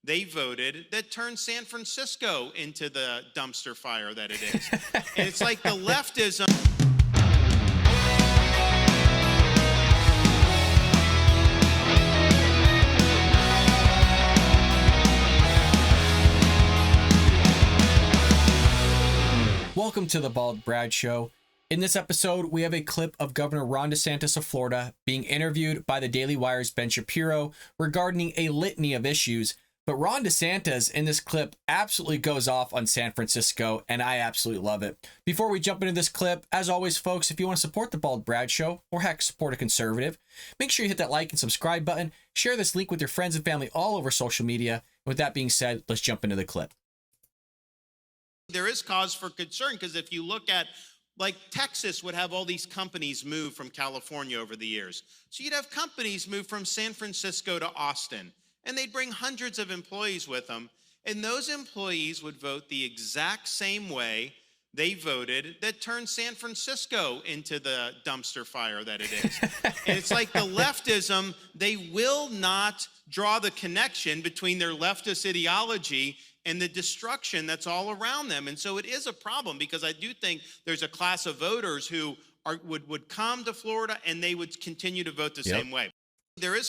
they voted that turned San Francisco into the dumpster fire that it is. And it's like the leftism. Welcome to the Bald Brad Show. In this episode, we have a clip of Governor Ron DeSantis of Florida being interviewed by the Daily Wire's Ben Shapiro regarding a litany of issues. But Ron DeSantis in this clip absolutely goes off on San Francisco, and I absolutely love it. Before we jump into this clip, as always, folks, if you want to support the Bald Brad Show, or heck, support a conservative, make sure you hit that like and subscribe button. Share this link with your friends and family all over social media. And with that being said, let's jump into the clip. There is cause for concern because if you look at, like, Texas would have all these companies move from California over the years. So you'd have companies move from San Francisco to Austin, and they'd bring hundreds of employees with them. And those employees would vote the exact same way they voted that turned San Francisco into the dumpster fire that it is. And it's like the leftism, they will not draw the connection between their leftist ideology and the destruction that's all around them. And so it is a problem because I do think there's a class of voters who would come to Florida and they would continue to vote the same way. There is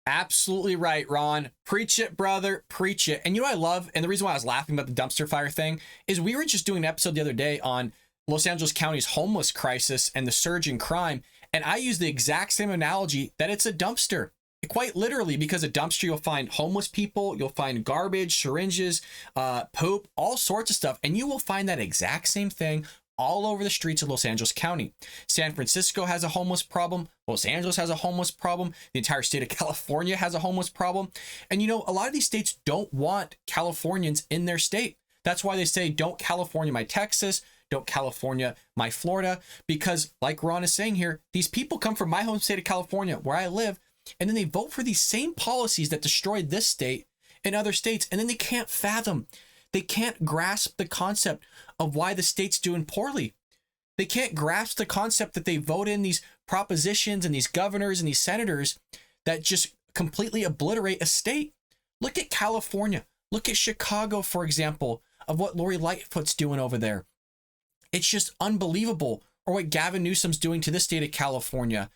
Absolutely right, Ron. Preach it, brother. Preach it. And you know what I love? And the reason why I was laughing about the dumpster fire thing is we were just doing an episode the other day on Los Angeles County's homeless crisis and the surge in crime. And I use the exact same analogy that it's a dumpster. Quite literally, because a dumpster, you'll find homeless people, you'll find garbage, syringes, poop, all sorts of stuff. And you will find that exact same thing all over the streets of Los Angeles County. San Francisco has a homeless problem. Los Angeles has a homeless problem. The entire state of California has a homeless problem. And you know, a lot of these states don't want Californians in their state. That's why they say, don't California my Texas, don't California my Florida, because like Ron is saying here, these people come from my home state of California where I live, and then they vote for these same policies that destroyed this state and other states, and then they can't fathom. They can't grasp the concept of why the state's doing poorly. They can't grasp the concept that they vote in these propositions and these governors and these senators that just completely obliterate a state. Look at California. Look at Chicago, for example, of what Lori Lightfoot's doing over there. It's just unbelievable. Or what Gavin Newsom's doing to the state of California.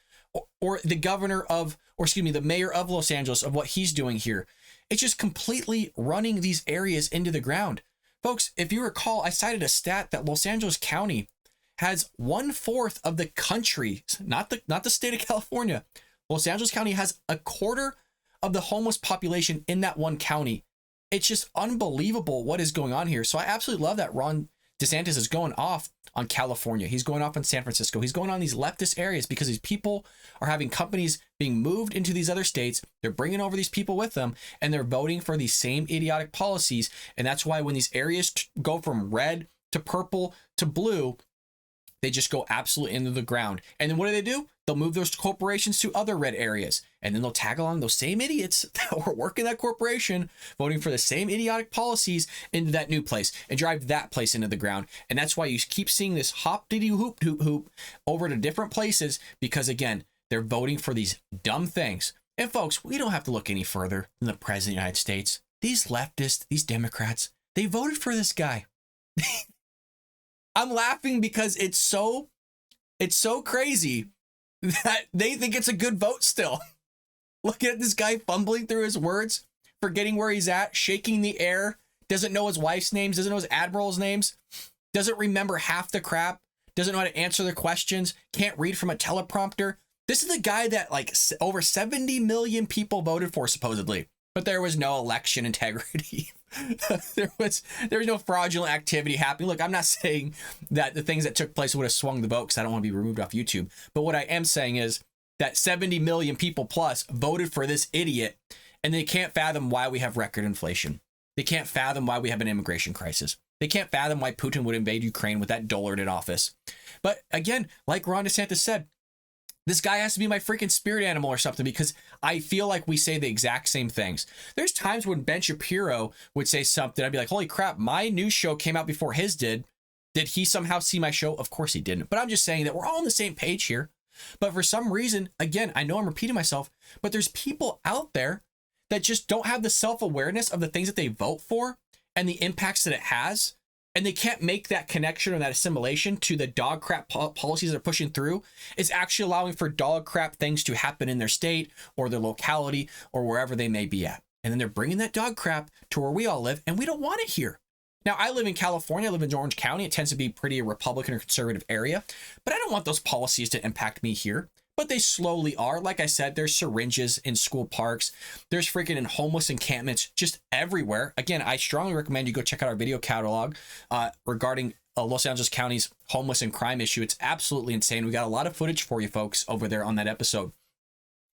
Or the the mayor of Los Angeles, of what he's doing here. It's just completely running these areas into the ground. Folks, if you recall, I cited a stat that Los Angeles County has 1/4 of the country, not the state of California. Los Angeles County has 1/4 of the homeless population in that one county. It's just unbelievable what is going on here. So I absolutely love that Ron DeSantis is going off on California. He's going off on San Francisco. He's going on these leftist areas because these people are having companies being moved into these other states. They're bringing over these people with them, and they're voting for these same idiotic policies. And that's why when these areas go from red to purple to blue, they just go absolutely into the ground. And then what do? They'll move those corporations to other red areas. And then they'll tag along those same idiots that were working that corporation, voting for the same idiotic policies into that new place and drive that place into the ground. And that's why you keep seeing this hop diddy hoop hoop hoop over to different places because, again, they're voting for these dumb things. And folks, we don't have to look any further than the president of the United States. These leftists, these Democrats, they voted for this guy. I'm laughing because it's so crazy that they think it's a good vote still. Looking at this guy fumbling through his words, forgetting where he's at, shaking the air, doesn't know his wife's names, doesn't know his admiral's names, doesn't remember half the crap, doesn't know how to answer their questions, can't read from a teleprompter. This is the guy that like over 70 million people voted for supposedly, but there was no election integrity. there was no fraudulent activity happening. Look, I'm not saying that the things that took place would have swung the vote because I don't want to be removed off YouTube. But what I am saying is that 70 million people plus voted for this idiot, and they can't fathom why we have record inflation. They can't fathom why we have an immigration crisis. They can't fathom why Putin would invade Ukraine with that dullard in office. But again, like Ron DeSantis said, this guy has to be my freaking spirit animal or something because I feel like we say the exact same things. There's times when Ben Shapiro would say something, I'd be like, holy crap, my news show came out before his did. Did he somehow see my show? Of course he didn't. But I'm just saying that we're all on the same page here. But for some reason, again, I know I'm repeating myself, but there's people out there that just don't have the self-awareness of the things that they vote for and the impacts that it has. And they can't make that connection or that assimilation to the dog crap policies they're pushing through, is actually allowing for dog crap things to happen in their state or their locality or wherever they may be at. And then they're bringing that dog crap to where we all live, and we don't want it here. Now, I live in California, I live in Orange County. It tends to be pretty a Republican or conservative area, but I don't want those policies to impact me here. But they slowly are. Like I said, there's syringes in school parks. There's freaking homeless encampments just everywhere. Again, I strongly recommend you go check out our video catalog regarding Los Angeles County's homeless and crime issue. It's absolutely insane. We got a lot of footage for you folks over there on that episode.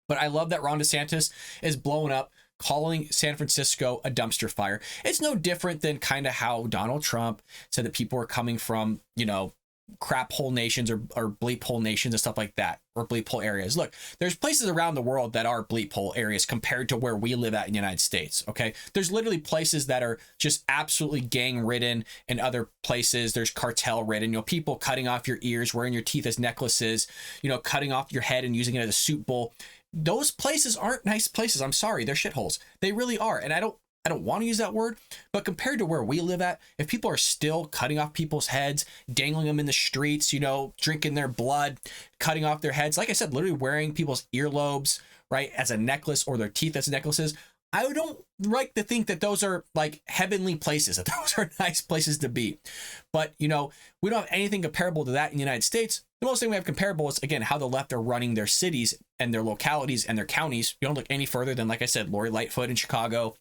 But I love that Ron DeSantis is blowing up, calling San Francisco a dumpster fire. It's no different than kind of how Donald Trump said that people are coming from, you know, crap hole nations or bleep hole nations and stuff like that, or bleep hole areas. Look, there's places around the world that are bleep hole areas compared to where we live at in the United States. Okay. There's literally places that are just absolutely gang ridden, and other places there's cartel ridden, you know, people cutting off your ears, wearing your teeth as necklaces, you know, cutting off your head and using it as a soup bowl. Those places aren't nice places. I'm sorry. They're shitholes. They really are. And I don't want to use that word, but compared to where we live at, if people are still cutting off people's heads, dangling them in the streets, you know, drinking their blood, cutting off their heads, like I said, literally wearing people's earlobes, right, as a necklace, or their teeth as necklaces, I don't like to think that those are like heavenly places, that those are nice places to be. But, you know, we don't have anything comparable to that in the United States. The most thing we have comparable is, again, how the left are running their cities and their localities and their counties. You don't look any further than, like I said, Lori Lightfoot in Chicago,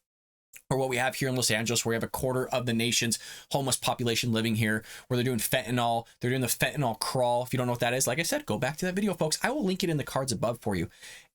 or what we have here in Los Angeles, where we have a quarter of the nation's homeless population living here, where they're doing fentanyl. They're doing the fentanyl crawl. If you don't know what that is, like I said, go back to that video, folks. I will link it in the cards above for you.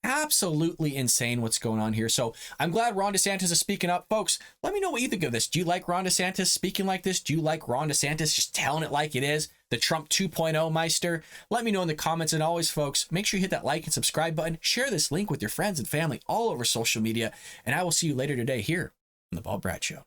Absolutely insane what's going on here. So I'm glad Ron DeSantis is speaking up. Folks, let me know what you think of this. Do you like Ron DeSantis speaking like this? Do you like Ron DeSantis just telling it like it is? The Trump 2.0 Meister? Let me know in the comments. And always, folks, make sure you hit that like and subscribe button. Share this link with your friends and family all over social media. And I will see you later today here on The Paul Brad Show.